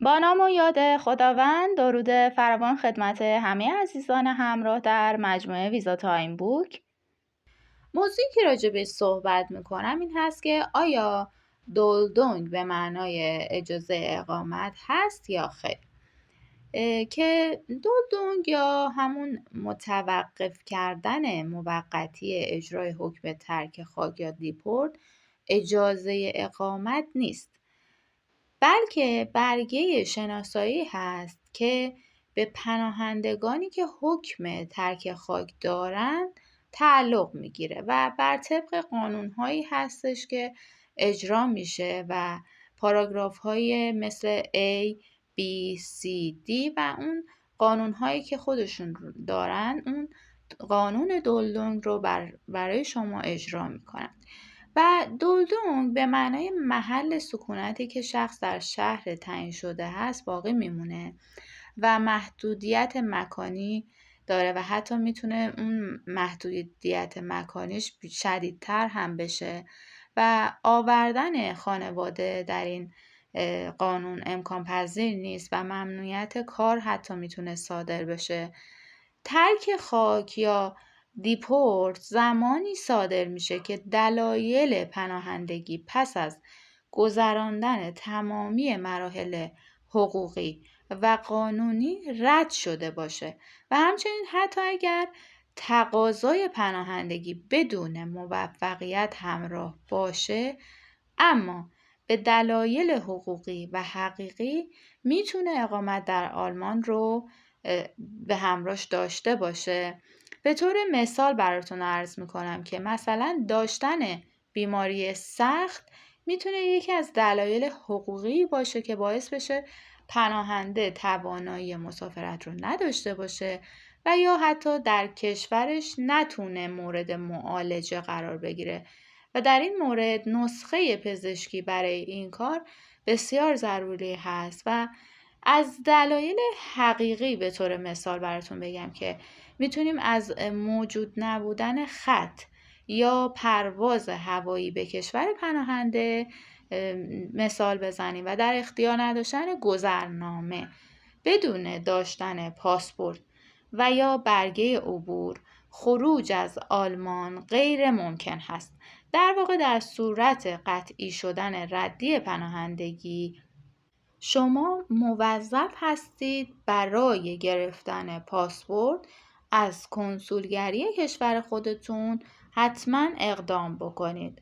با نام و یاد خداوند، درود فراوان خدمت همه عزیزان همراه در مجموعه ویزا تایم بوک. موضوعی که راجع بهش صحبت میکنم این هست که آیا دولدونگ به معنای اجازه اقامت هست یا خیر؟ که دولدونگ یا همون متوقف کردن موقتی اجرای حکم ترک خاک یا دیپورت اجازه اقامت نیست، بلکه برگه شناسایی هست که به پناهندگانی که حکم ترک خاک دارند تعلق میگیره و بر طبق قانونهایی هستش که اجرا میشه و پاراگراف های مثل A، B، C، D و اون قانونهایی که خودشون دارن اون قانون دولدونگ رو برای شما اجرا میکنن. و دولدونگ به معنای محل سکونتی که شخص در شهر تعیین شده هست باقی میمونه و محدودیت مکانی داره و حتی میتونه اون محدودیت مکانیش شدیدتر هم بشه و آوردن خانواده در این قانون امکان پذیر نیست و ممنوعیت کار حتی میتونه صادر بشه. ترک خاک یا دیپورت زمانی صادر میشه که دلایل پناهندگی پس از گذراندن تمامی مراحل حقوقی و قانونی رد شده باشه و همچنین حتی اگر تقاضای پناهندگی بدون موفقیت همراه باشه، اما به دلایل حقوقی و حقیقی میتونه اقامت در آلمان رو به همراهش داشته باشه. به طور مثال براتون عرض میکنم که مثلا داشتن بیماری سخت میتونه یکی از دلایل حقوقی باشه که باعث بشه پناهنده توانایی مسافرت رو نداشته باشه و یا حتی در کشورش نتونه مورد معالجه قرار بگیره و در این مورد نسخه پزشکی برای این کار بسیار ضروری هست. و از دلایل حقیقی به طور مثال براتون بگم که میتونیم از موجود نبودن خط یا پرواز هوایی به کشور پناهنده مثال بزنیم و در اختیار نداشتن گذرنامه بدون داشتن پاسپورت و یا برگه عبور خروج از آلمان غیر ممکن هست. در واقع در صورت قطعی شدن ردی پناهندگی شما موظف هستید برای گرفتن پاسپورت از کنسولگری کشور خودتون حتما اقدام بکنید.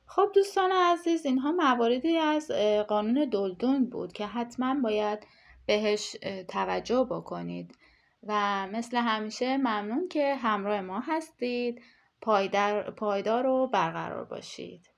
خب دوستان عزیز، اینها مواردی از قانون دولدونگ بود که حتما باید بهش توجه بکنید و مثل همیشه ممنون که همراه ما هستید. پایدار و برقرار باشید.